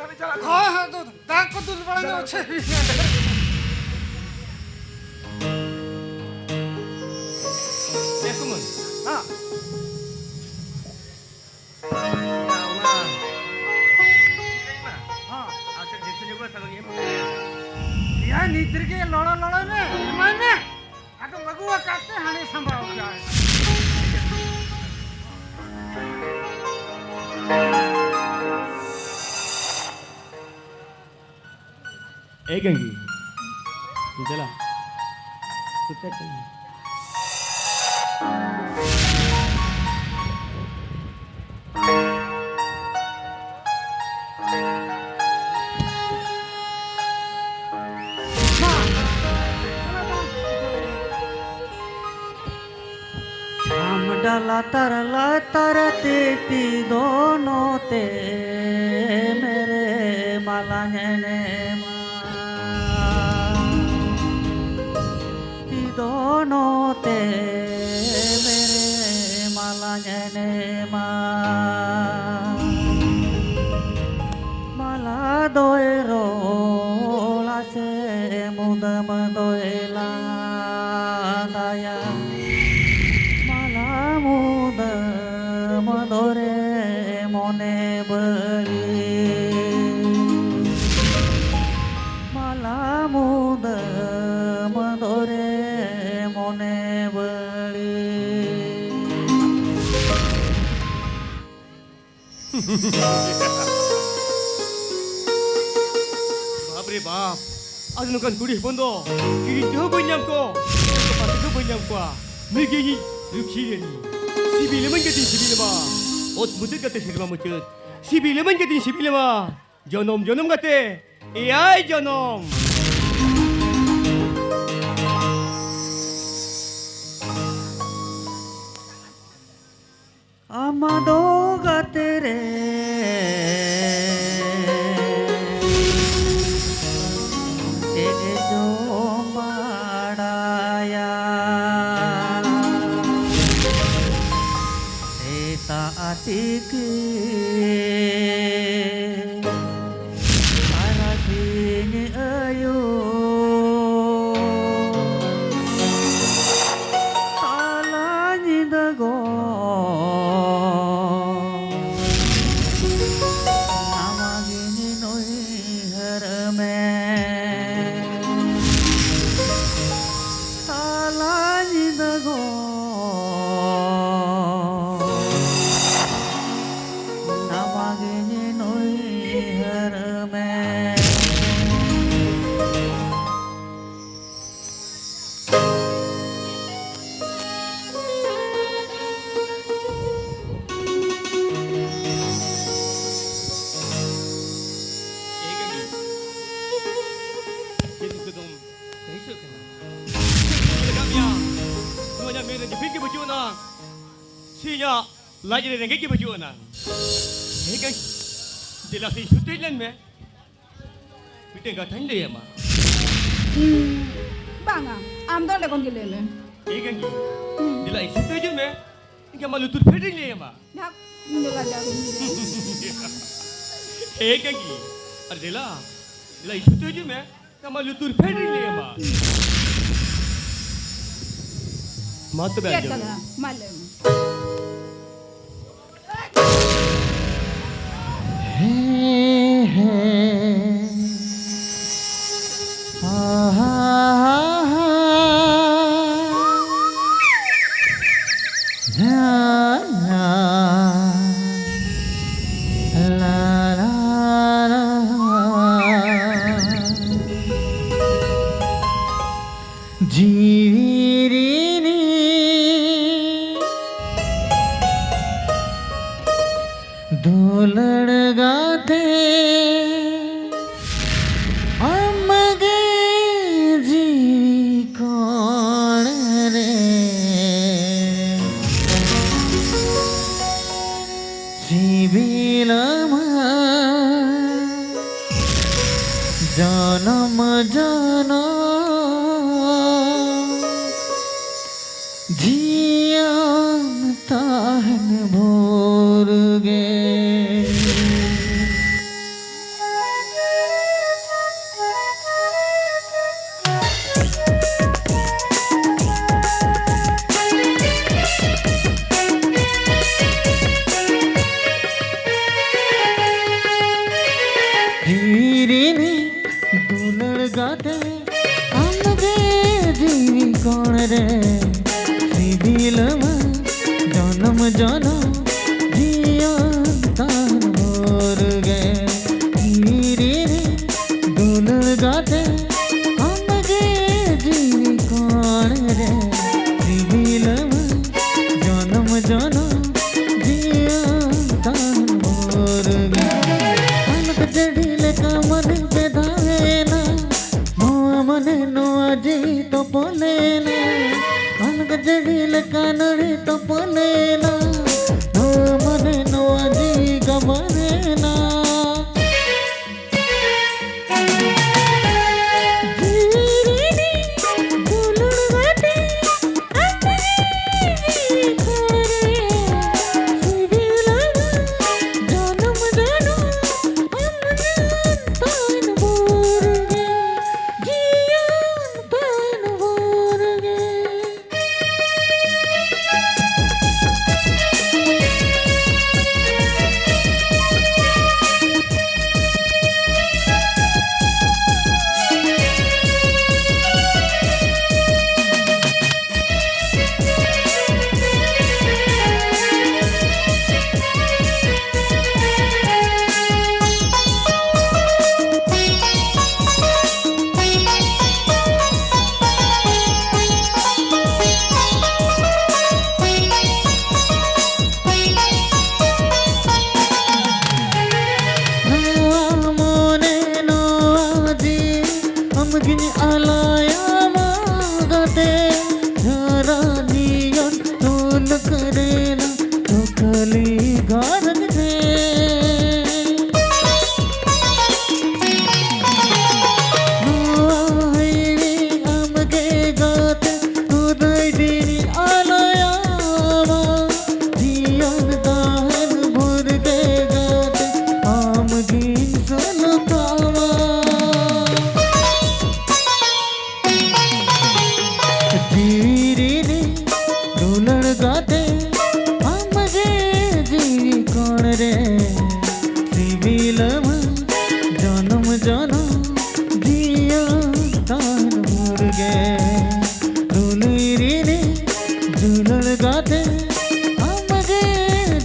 हाँ हाँ दूध दांत को दूध बढ़ाने अच्छे देखो मन हाँ हाँ आकर जितने जगह तक ये यह नीतिर के लड़ा लड़ा में मैंने अगर मगुआ काटते हने संभाल जाए एक गंगी चला कुत्ते चल डाला तरते ती दोनों ते मेरे माला ने ती दोनों ते मेरे माला ने माला दोए रोला से मुदम दोएला दया मुद मधोरे मने बळी मला मुद मधोरे मने बळी बाप रे बाप आज nukan kulit bondo kiri jauh banyak ko pasti ko banyak ko mereka Lukshiri Sibileman gatin sibilema Ot mutit gatin silma mutit Sibileman gatin sibilema Jonom gate Iyay jonom Amado gatere Tiki Parasini ayu Alani dago Namagini noi harame Alani dago Sinya lagi ni rengi baju na. Ni kan jelas ni syuting lan me. Kita enggak tahu dia mah. Banga, amdal lekon gile me. Ni kan jelas syuting je me. Enggak malu tur feding dia mah. Dak, nila dak ni. Kan ada jelas syuting je me. Enggak malu tur feding dia mah. Mata belajar. Kita lah, malam. जीविनी धोलड़ गाते अम्मगे जीवी कौन रे जीविलम जनम जनम जियान ताहन भोर गे धीरे दुलड़ गाते हमगे जीवी कौन रे सिबिल जन्म जन्म जिया तान मोर गे धीरे दुलड़ गाते हमगे जीवी कौन रे सिबिल जन्म जन्म जिया तान मोर गे अलग जड़िले का मन बेधावे ना नोआ मने नोआ जी तो बोले ना अलग जड़िले का नड़ी तो बोले ना नोआ मने नोआ जी गमने ना Gini alaya magate jara niyan tol karena tokali garan he noai amge gate tudai dini alaya jiyan dahan bhurge gate amgin salkawa धीरे दुलड़ गाते हमगे जीवी कौन रे सिबिल जन्म जन्म जिया तान मोर गे दुलड़ी दुलड़ गाते हमगे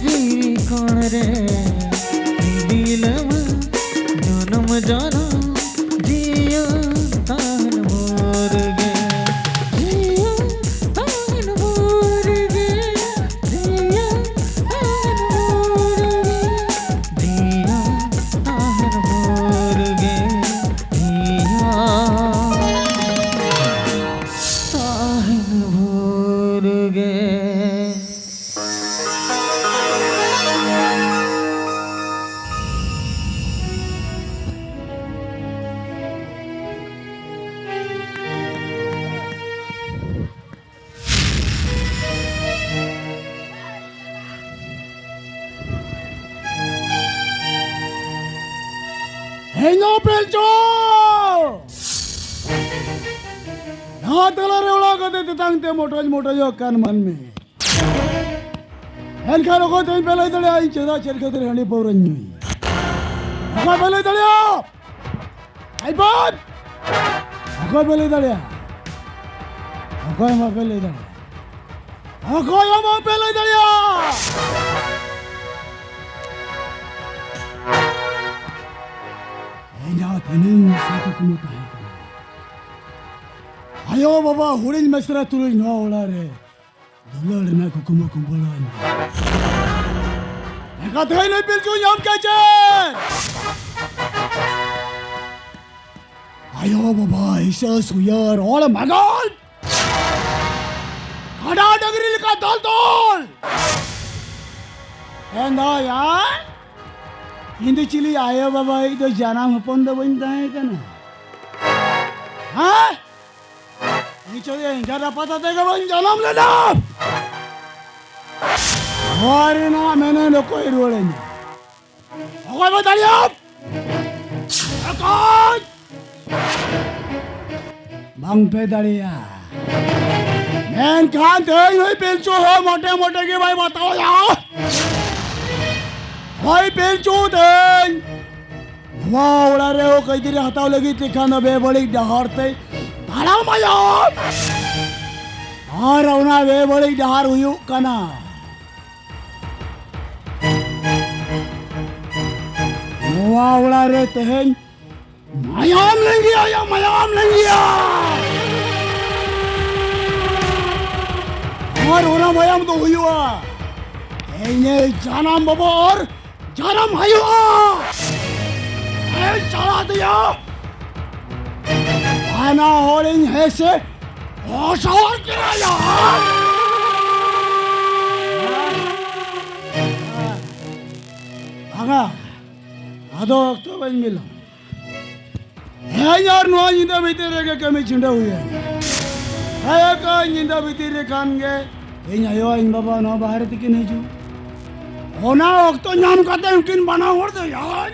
जीवी कौन रे सिबिल जन्म जन्म जिया तान मोर गे Hengo pelco! Nah, telah rela kata tentang te motor yo kan man me. Hen karo ko te pelai tali ai cheda cher kata hani pauran nyui. Aku pelai tali yo. Ai bot. Aku pelai tali ya. Aku yang mau pelai tali. Aku yang mau pelai tali ya. Tening satu kemudian. Ayo bapa, hurin mesra tulis no olare. Dolar na kukumo kumpulan. Eka thay na pilcu nyam kacer. Ayo bapa, isa suyar ola magal. Kada dagri ka tol. Enda ya. Hindi chili ayo baba itu janam ponda benda hai kana. Hah? Ini coba enggak dapat tega bang janam lena. Hari na mene loko irulenya. Aku mau tanya. Akon. Bang pedalia. Men kan deh ini pilcu ho mote ke भाई बताओ यार. Hai pilcu deh. Wow रे हो कई दिन हताव लगी तिखाना बे बड़ी डहारते धारा मायाम और उना बे बड़ी डहार हुई कना मुआवड़ा रे तेहन मायाम लेंगे या मायाम लेंगे और उना मायाम तो हुई हुआ ये जानम बाबा और जानम है हुआ चला दिया आना होलिंग है से और किराया आगा आदो तो बन मिला है यार नो इंदा भीतर के कमी चिंडा हुई है का इंदा भीतर खान के इन आयो इन बाबा नो बाहर तक नहीं जो होना वक्त नाम करते उनकिन बना हो तो यार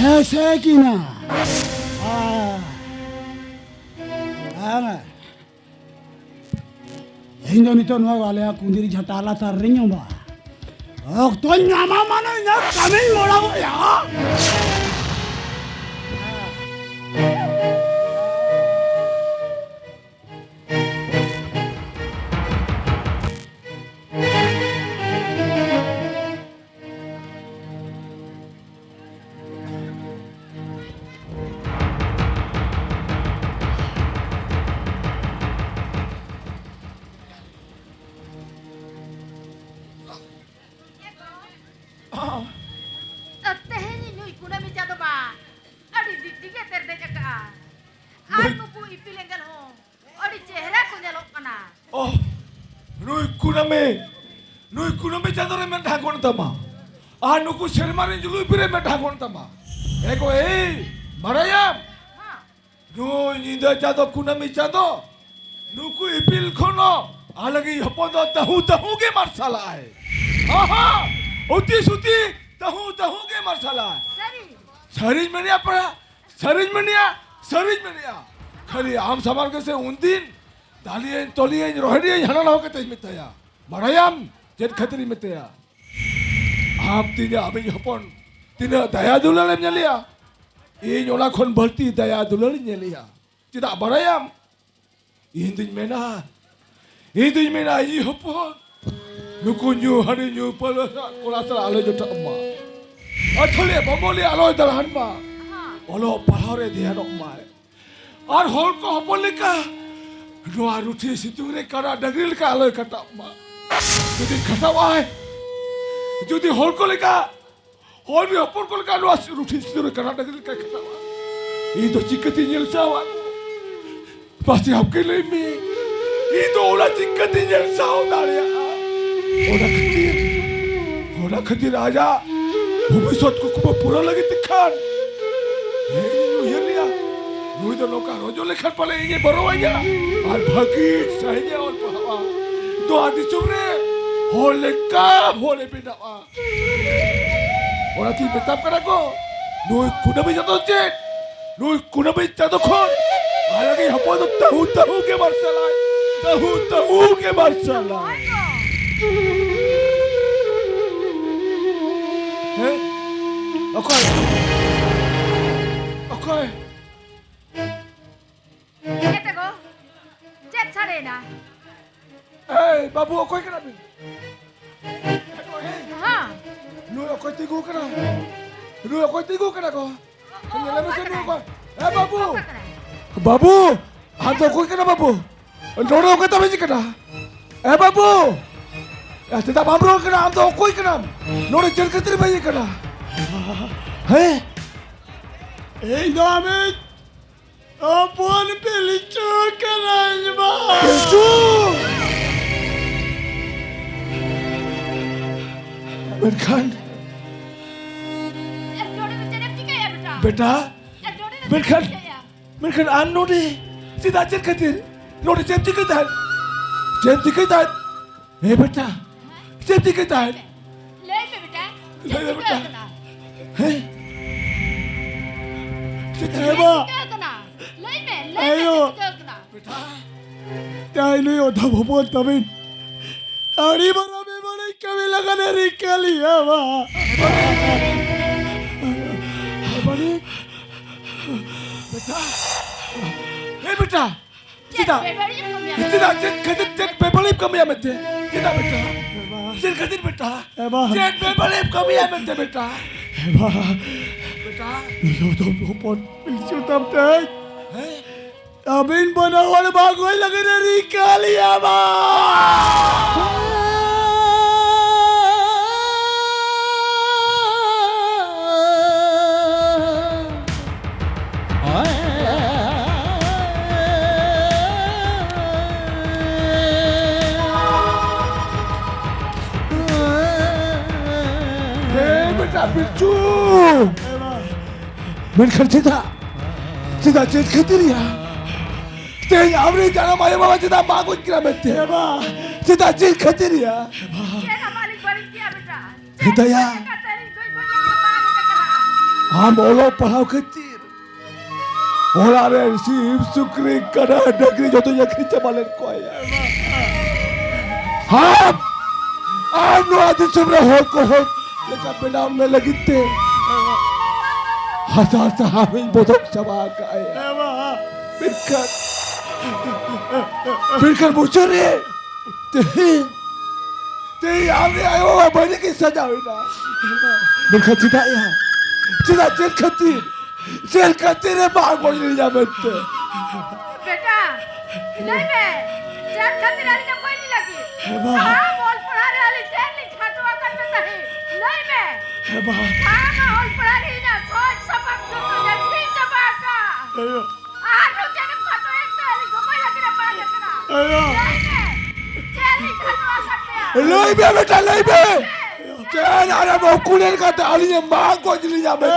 ऐसे की ना हिंदो नितो नो वाले कुंदरी झटाला तर रही हूँ बा तो नामा मानो ना कमी मोड़ा हो यार Nui kuname jadore men dhagon tama. Nuku shermani jului pire men dhagon tama. Eko Marayam. Nui ninda jado kuname jado. Nuku ipil kono. Alagi hopodo tahu ke marsala hai. Aha. Uti suti tahu ke marsala hai. Sarij mania para. Sarij mania. Khali am samar ke se undin. Daliyen toliyen rohdiyen hanal hoke tej mitaya. Marayam jet khatri mitaya. Aap tina abi hopon tina daya dulal nyaliya. E nyola khon balti daya dulal nyaliya. Tida Marayam. Indin mena I hopon. Nukunyu hari nyu pala kolasal alo jota amma. Athole bamoli alo dalhan ma. Olo palhore dihan amma. Ar hol ko hopon lika. Noa ruthi siture kara dagril ka alo kata amma. Jadi katawa jadi hol ko lika hol bi hopon ko lika noa ruthi siture kara dagril ka katawa. Itu cikati nyel sawa. Pasti hapke lemi. Itu ola cikati nyel sawa dalia. Ola khatir aja. Bhubishot ko kuba pura lagi tikhan. Hey liya. Nui to loka rojo lekhan pale inge baro aja. Ar bhagi sahinya ol pahawa. Do adi sumre hole bidawa. Ora ti betap kana ko. Nui kuda bi jato jet. Nui kuda bi jato khon. Alagi hapo to tahu ke marsala. Tahu ke marsala. Hey. Okay. Ketago, jet sarena. Hey, babu okay kana bin? Ha. Nu okay tigo kana ko. Kanya lama sa ko. Eh babu, ando okay kana babu. Noro okay ta biji kana. Eh babu. Ya tidak mampu kana ando okay kana. Noro jel katri biji kana. Hey. Damit apun pelicu kananya ba. Pelicu. Berkan. Beta. Berkan anu deh. Sida jet katir. Nori jet tikitan. Eh beta. Jet tikitan. Lei beta. Hey. Eba. Ayo. Tayo ni o tabo po tamin. Ari marami malay kami laga na rikali ba. Abani बेटा ए बेटा Cek Tidak. bebeli kami ya. Tidak, cek bebelip kami ya mete. Tidak beta. Cek kadir beta. Cek bebelip kami ya mete beta. Beta. Yo to pon pilsu tam tek. Eh? Abin banawal bagoy lagi dari kali ya ba. Eh beta pilsu. Menkan cita. Cita cek kadir ya. Cek amri jangan maya bawa cita bagus kira mete. Cita cek kadir ya. Cek balik dia beta. Kita ya. Kata ni kau yang हम ओलो पढ़ाओ कच्चीर ओला रे शिव सुक्री कड़ा डगरी जो तो ये खींचे वाले को आया हम आनो आदि सुबह हो लेकिन बिना में लगी थे हजार से हमें बोधक सभा का आया बिरकर मुझे ते हमने आयो बने की सजा हुई ना बिरकर चिता यहाँ Cina cek katir bang boleh jamet. Beta, नहीं मैं चेक खातिर आली ना कोई नहीं लगी। हाँ बोल पढ़ा रहे आली चेक नहीं खाटुआ करते नहीं। नहीं मैं। हाँ मैं बोल पढ़ा रही ना सोच सबक तो तुझे फिर सबका। आज लोग क्या ना खाटुआ एक तो आली घुमाई लगी ना पार लगना। नहीं मैं चेक नहीं खाटुआ सकते हैं। नहीं बे बेटा नहीं बे चेन अरे वो कुलेर का ताली ने मां को जली जामे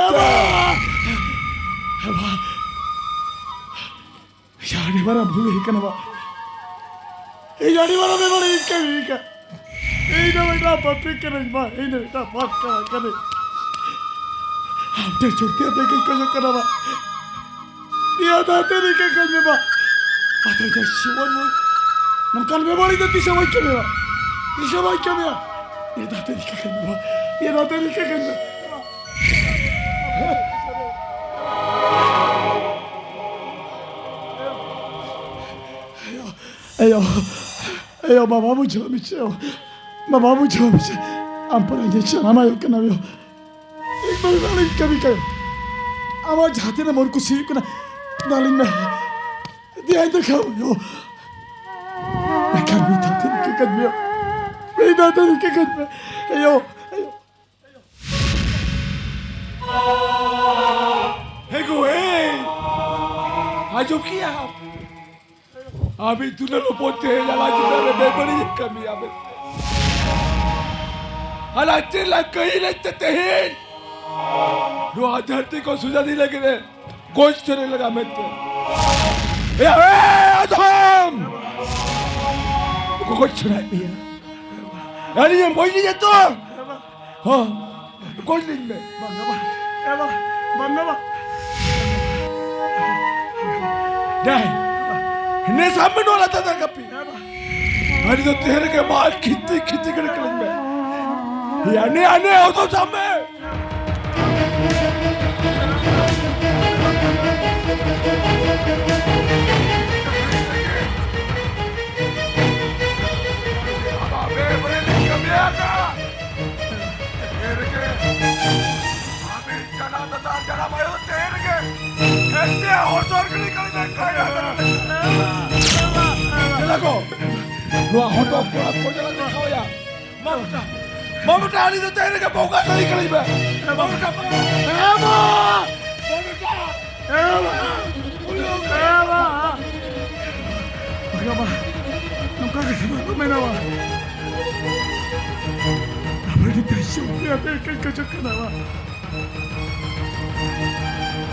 यारी वाला भूल ही करना बा ये यारी वाला में बड़ा इसका ये ना बेटा पप्पी करे बा ये ना बेटा बात करे हम ते छोड़ते हैं देख कैसे करना बा ये आते नहीं क्या करने बा आता है शिवन नमकान में बड़ी तो तीसरा वाक्य में बा तीसरा वाक्य में ये दाते नहीं क्या करने बा ये दाते नहीं क्या करने Ayo, mama mucho, Michelle. Mama mucho, Michelle. Ampara yecha, mama yo kana yo. एक बार डालिंग कभी करो आवाज जाते ना मोर को सी को ना डालिंग में दिया तो खाओ यो मैं कर भी था तेरे के कद में मैं दादा के कद में यो हे गोए आज क्या अभी तूने लो पोते हैं जला जितना रे बेबड़ी कमी आवे हालांकि लग कहीं लगते हैं लो आधरती को सुझा नहीं लगे रे कुछ चले लगा मैं तो ए आदम कुछ नहीं है यानी ये मोई नहीं है तो हाँ कुछ नहीं में बंगा नहीं ने सामने वाला था कपी अरे तो तेरे के बाल खिंची खिंची कर निकलेंगे में यानी आने हो तो सामने अबे बड़े कमी आका तेरे के अबे चला मारो तेरे के ऐसे और जोर के निकलने का Lago, lu ahoto pura pura jalan ke kau ya. Mau tadi tu tadi ke bau kat tadi kali be. Mau tak? Ema, Ema, nunggu ke sana tu mana wa? Apa ni passion dia terkait kerja wa?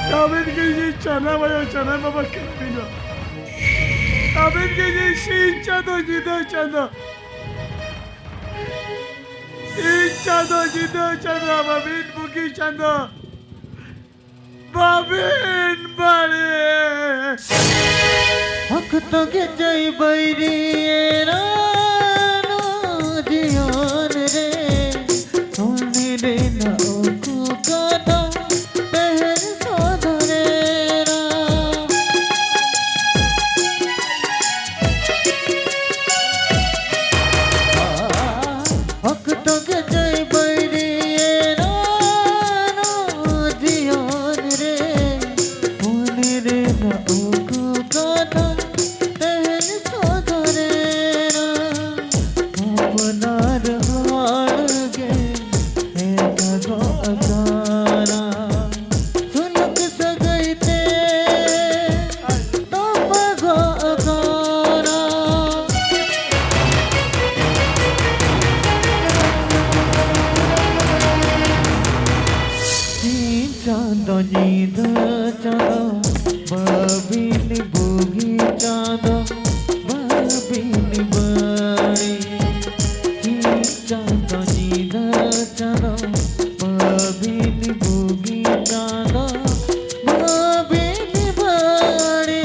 Kami ni chana bapa kena ni. Abin gece şinçado gidiyor çado. İnçado gidiyor çado. Babin buki çado. Babin bari. हक तो के जय बैरी ना जियान रे सोने रे ना को गाना पहर सो নিধা চাঁদ বাবিন বুগি চাঁদ বাবিন বাড়ি চাঁদ নিধা চাঁদ বাবিন বুগি চাঁদ বাবিন বাড়ি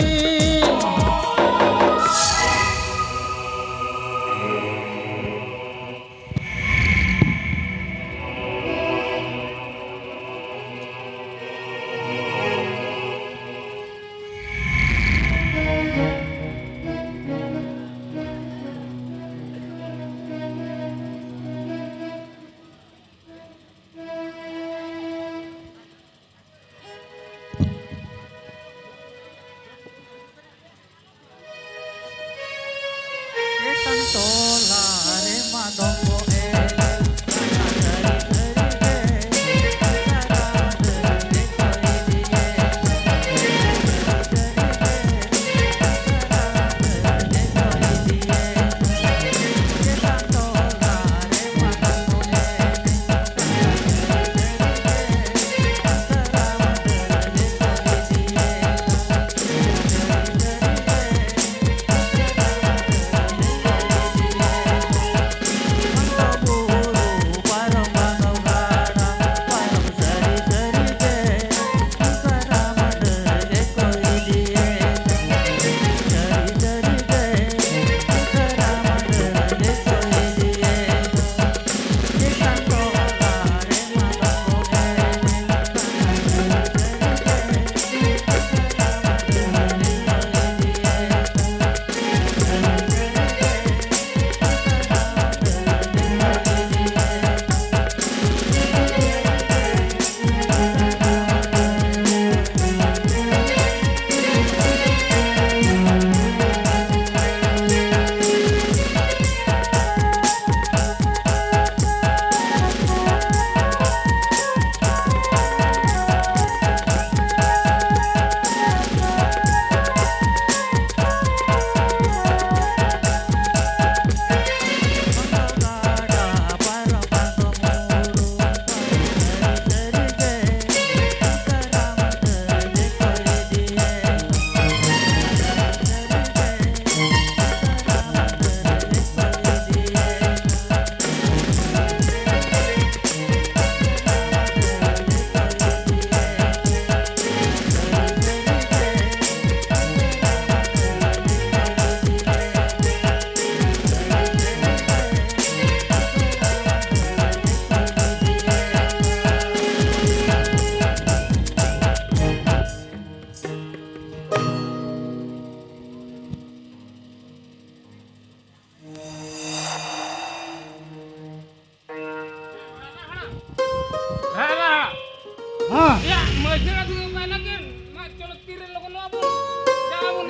हाँ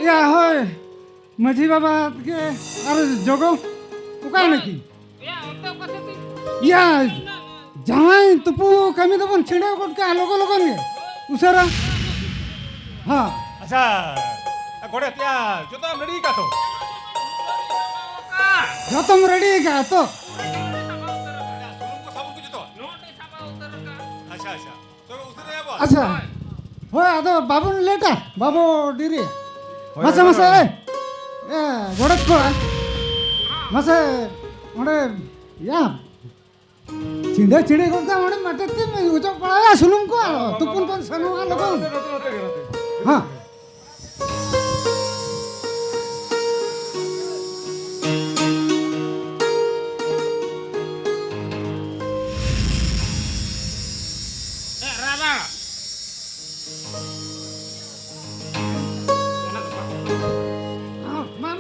या হয় মাঝি বাবা কে আর জগ উকাই নাকি ইয়া যাই তুপু কামি তো বন ছিড়ে কোট কা লগো লগো নে উসারা হ্যাঁ अच्छा घोड़े त्या जोता रेडी का तो যতম রেডি কা তো सुन को सब कुछ तो अच्छा अच्छा तो उतरे अब আচ্ছা হয় আদো বাবু লেটা বাবু ডিরি মাসে মাসে এ গড়ত কো মাসে ওড়ে ইয়া চিন্ডে চিন্ডে কোন কা মানে মাটতে মে উজো পড়া শুনুম কো তুপুন কোন সানো লগো হ্যাঁ মাম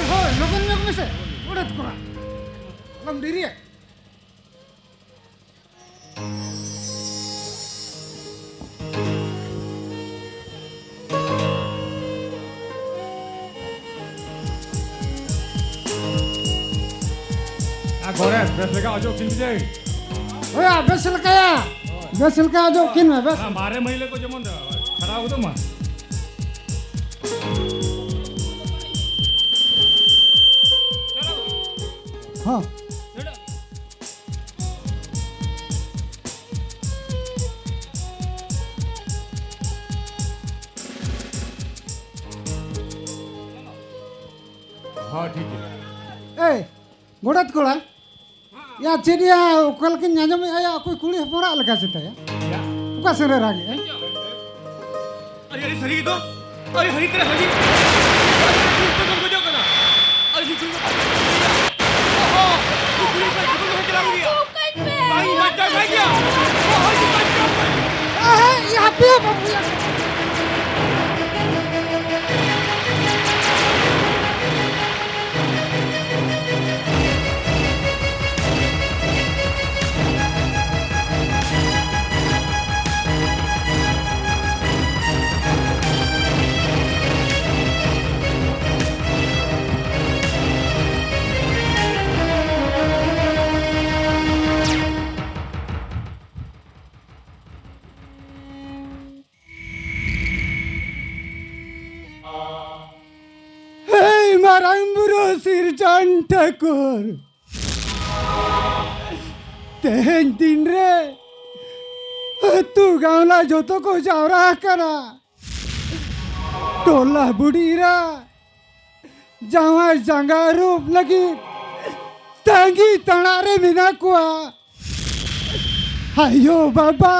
হয় লগন লগন মেসে গড়ত কো লম ডিরি घोड़े बस लगा जो किन जाए ओया बेसल का जो किन में बस मारे महिले को जमन खराब होतो मा हाँ हाँ ठीक है ए गोड़त कोड़ा या चिड़िया कल के नाजो में आया कोई कुड़ी हमारा लगा से ताया उका सरे रागे अरे अरे सही तो अरे हरी तेरा हरी तो तुमको जो करना अरे जी तुमको ओहो तू पुलिस का जीवन में चला गया भाई मत जा भाई क्या ओहो जी मत जा यहाँ पे बाबू यार Maramburo Sirjan Thakur Tehen din re tu gaula joto ko jawra kara tola budira jawa janga roop lagi tangi tanare mina kwa hayo baba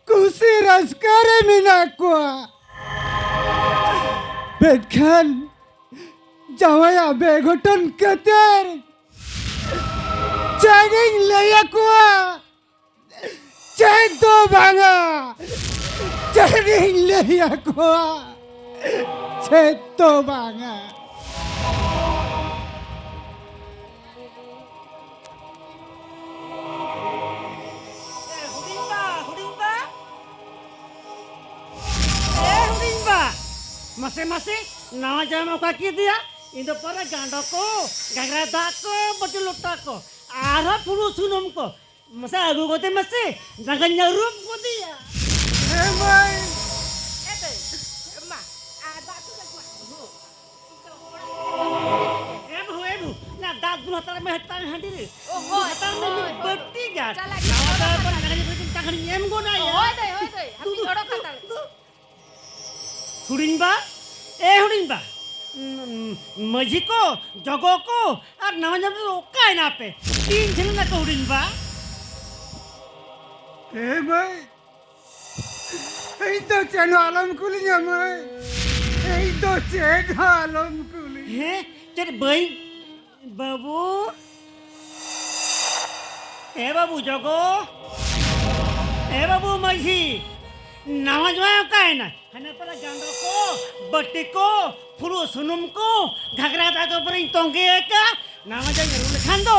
kusi raskare mina kwa bedkhan Jawaya begotan kater Jaging layakwa Cento banga Jaging layakwa Cento banga Masih nama jamu kaki dia Indo para gandako gagra dako betul lutako arah puluh sunum ko masa agu kote masih jangan nyarup ko dia Emai Emma, ada tu dah kuat. ebu na dak dulu hatar me hatar handiri Oh, hatar me berti gas Cala nama dah pun jangan dibikin tangan em go na ya Hoi deh. Kami orang kata. Huding ba माझी को जगो को और नवजन तो ओका है ना पे तीन जन ना को हuding ba Emai Itu channel alam kulinya mai Itu channel alam kuli हैं तेरे भाई बाबू बाबू जगो बाबू माझी नवाज में का है ना हने पर गांडो को बट्टी को फुलो सुनुम को घाघरा दागो पर इन तोंगे का नवाज में रूल खांदो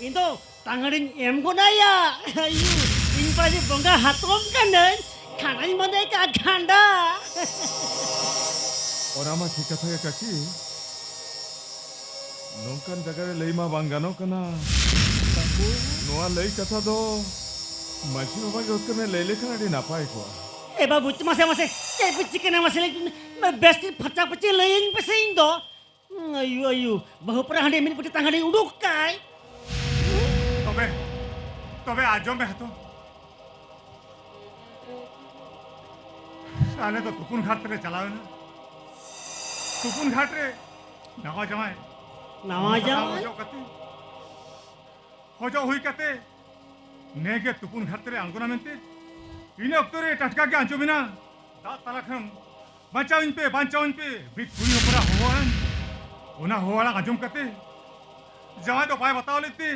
इंदो तांगड़िन एम को ना या यू इन पाजी बंगा हाथों का नहीं खाना ही मने का घांडा और आमा ठीक कथा ya kaki nongkan jaga re lei ma bangano kana noa lei kata do maji baba ge otkane lei lekhan adi napai ko Babu masih kayak pecikan masih lagi best pecah pecah lain pesing do ayu bahu pernah handi min putih tangan uduk kai तबे आजो में हतो साले तो तुपुन घाट रे चलावे ना तुपुन घाट रे नवा जमाए नवाजा होजो हुई कते नेगे तुपुन घाट रे अंगुना मेंते इने अक्तरे टटका के आंचो बिना दा तलाखम बचाओ इन पे बिक पुनी ऊपर होवन ओना होवाला आजम कते जमा तो पाए बताओ लेते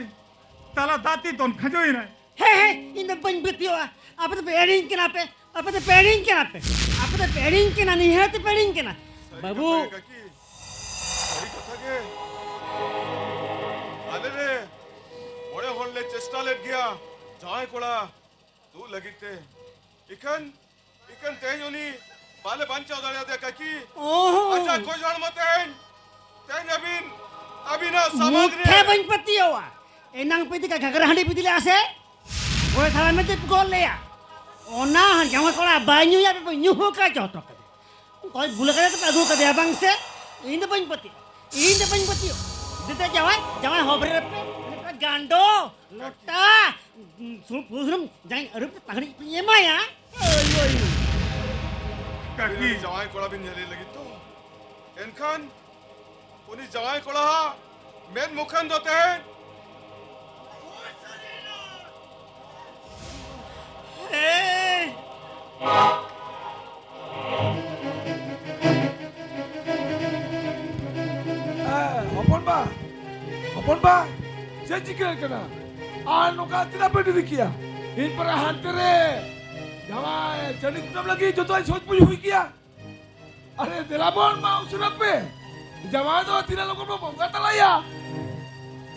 तला दाती दोन खजो ही ना हे इन बन बितियो आप तो पेडिंग के ना पे आप तो पेडिंग के ना नहीं है तो पेडिंग के ना बाबू सही कथा के आले रे बड़े होले चेष्टा लेट गया जाए कोड़ा तू लगिते इकन तेयोनी बाले बांचा उदाड़िया दे काकी ओहो अच्छा कोई जान मत है ते अभी ना सामग्री मुठे बन पतियो एनंग पे दिका घगरा हंडी पिदिले आसे ओए थाला में ते गोल ले या ओना जमा कोला बान्यू या पे न्यू हो का जोतो कोई बुला करे तो आगू का abang से इन बन पतियो देते जावा होबरे पे गांडो लोटा सुरम जाई अरुप तगड़ी ये माया ओयो काकी जवाई कोड़ा बिन जले लगी तो एनखान उनी जावाई कोड़ा मेन मुखन दोते हैं Hopon ba? Saya jika kena. Anu kan tidak berdiri kia. In para hantere. Jangan jadi kutam lagi jodoh ay soch puji hui kia. Are delabon mau surat pe. Jangan tu tidak lakukan apa kata laya.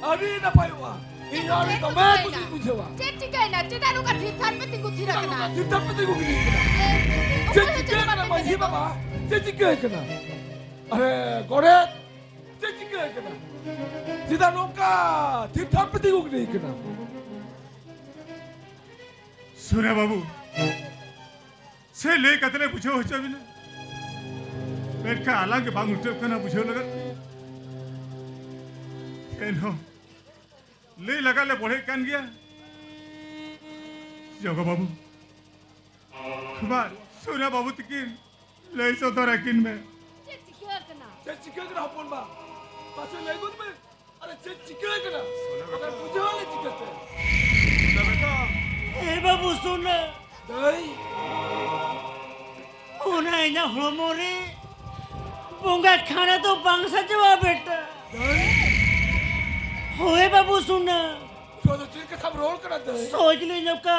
Ari na payuwa. Ini hari kamar puji puji wa. Cek na cek anu kan hitam peti kuthira kena. Kita peti ku kini kena. Saya jika kena mahi bapa. Saya jika kena. Are koret. Saya jika kena. Tidak nongka. Kita peti ku kini kena. Surya बाबू से ले कतले पूछो हो चबिना पेट का अलग बांग उठे कना पूछो लगा एनो ले लगा ले बढ़े कान गया जोगा बाबू कुमार सूर्या बाबू तकिन ले सो तो रकिन में Saya jika kena hopon ba. Pasal legut me. Are saya jika kena. Agar puji wale jika te. बेटा ए बाबू सुन Dai. ओना इना हळमोरे पोंगा खाना तो बांगसा जवा बेटा Dai. होए बाबू सुन Jodoh cerita kamu roll kena dai. सोच ले नका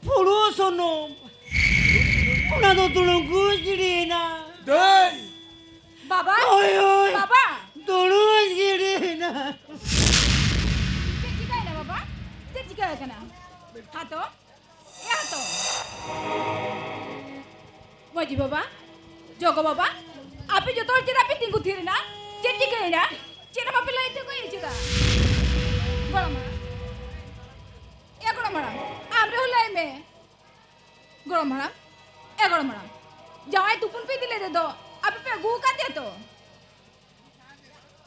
फुड़ो सुनो ओना तो तुलो गुजरी ना Dai. Baba, ओए ओए Baba. तुलो गिरी ना Cek jika na Baba. Cek jika kena. Hato. Ya hato. Maji Baba. Jogo Baba. Api joto cera api tinggu thiri na. Cek jika na. Cera mapi lai te koi cera. Gora mara. Ya gora mara. Amre hulai me. Gora mara. Ya gora mara. Jawai tupun pe dile de do. Api pe gu ka de to.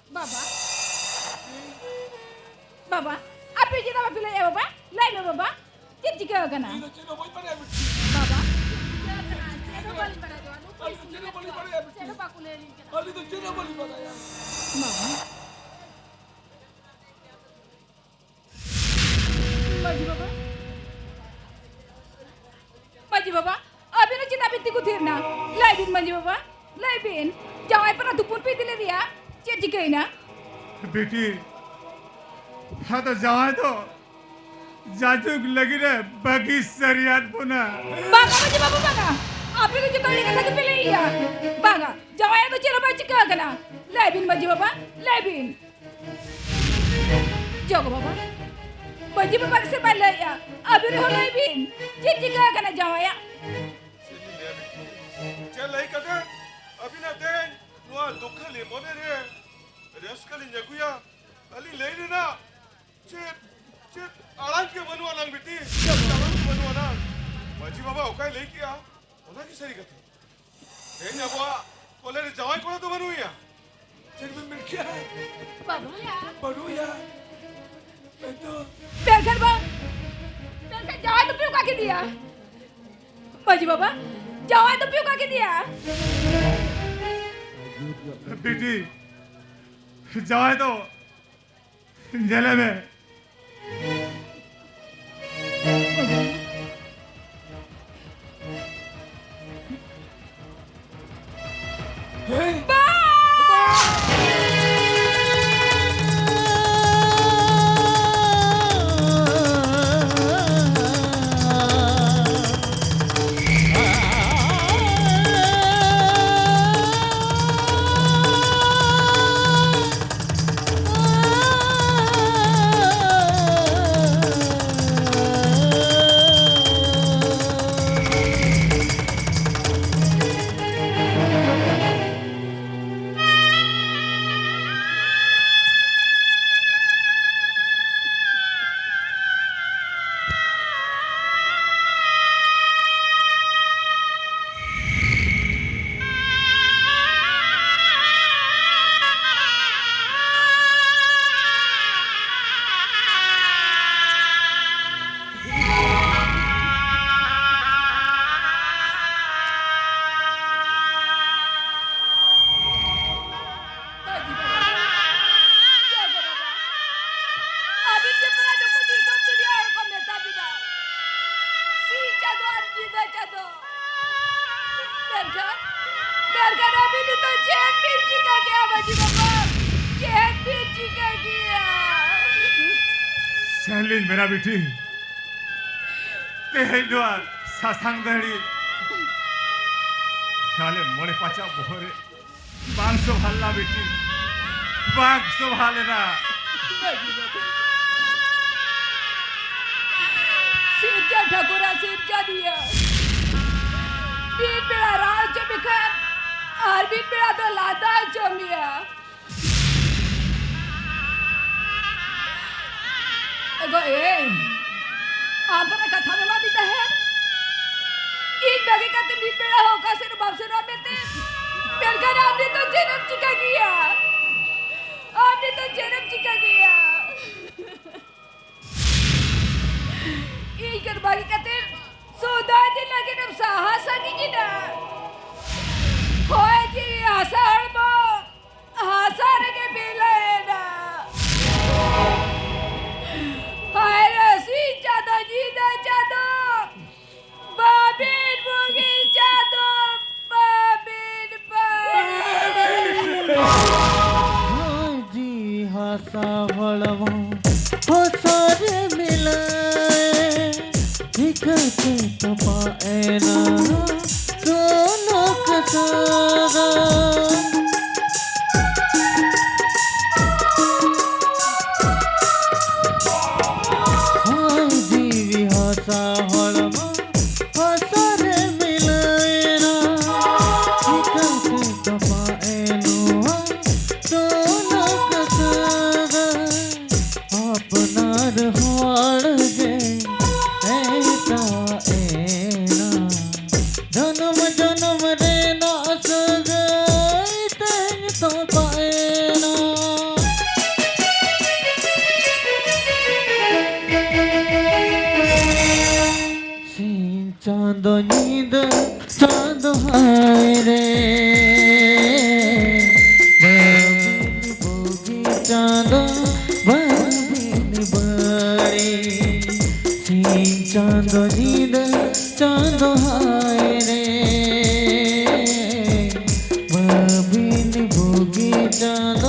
Baba. Baba, apa yang kita pilih ya Baba? Lain ya Baba? Cik jika kena. Ini cerita boleh pada aku. Baba. Saya balik pada tu. Cerita boleh pada aku. Saya lupa aku lelin. Hal itu cerita boleh pada ya. Baba. Maji Baba. Maji Baba. Abi nu cita binti ku thirna. Lain Maji Baba. Lain. Jangan pernah tupun pi dile dia. Cik jika ina. बेटी हाँ तो जाए तो जाजुक लगी रे बाकी सरियात पुना Baga Maji Baba baga. Abi nu cita ini lagi pilih iya. Baga. Jangan itu cira baca jika kena. Lain Maji Baba. Lain. Jago Baba. Maji Baba se balik ya. Abi nu lain. Cik jika kena jangan ya. चल नहीं कदे अभी ना दें नुआ दुख ले मोने रे रेस कली जगुया अली ले रे ना चित चित आराम के बनवा नंग बेटी आराम के बनवा ना माजी बाबा ओकाई ले किया ओना की सरी कथे ए ना बुआ कोले रे जवाई कोना तो बनुया Cerita memang kia. Baru ya. Baru ya. Itu. Biarkan bang. Biarkan jangan tu piu kaki dia. Maji Baba. Jangan tu piu kaki dia. बेटी जाए तो जले में Hei. तो चैन भी चिका गया बाजी बाबा, चैन भी चिका गया। शैलिन मेरा बेटी तेहनवा सासांग दहड़ी खाले मोड़े पाचा बोहरे बांसो भालना बेटी बांसो भालेना सिरजा ठाकुरा सिरजा दिया बीट बेड़ा राज जमिखान और बीट बेड़ा तो लादा जमिया एगो आंतरा कथा में मादी है इन बगे का तो बीट बेड़ा होगा सिर बाप से ना बेटे बेलका आपने तो जन्म चिका किया आपने तो जन्म चिका किया इकर बागी खातीर सोदादी लागीन साहस सांगी ना होय जी आसा हळबो आसा रगे बेलायना हाय रसी जादो जीदा जादो बाबीन मुगी जादो बाबीन जी हासा हळवा हसारे मिलाए दिखते तो पाएना दोनों कसारा हाय जीवी हसा हळवा हसारे मिलाएना दिखते तो पाएनो दोनों कसारा अपनार हाड़ गे ऐसा एना जन्म जन्म रे ना सगाई तेन तो पाएना सीन चांद नींद चांद हाय रे बाबिन बोगी चांद बाबिन बड़ी सीन चांद नींद चांद हाय रे बाबिन बोगी चांद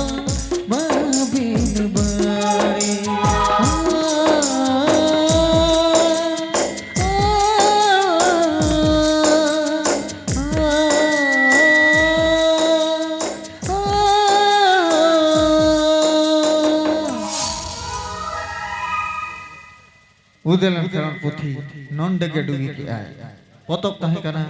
बाबिन बड़ी उदेलन करण पुथी नॉन डेगे डुगी के आए पतक ताहे कना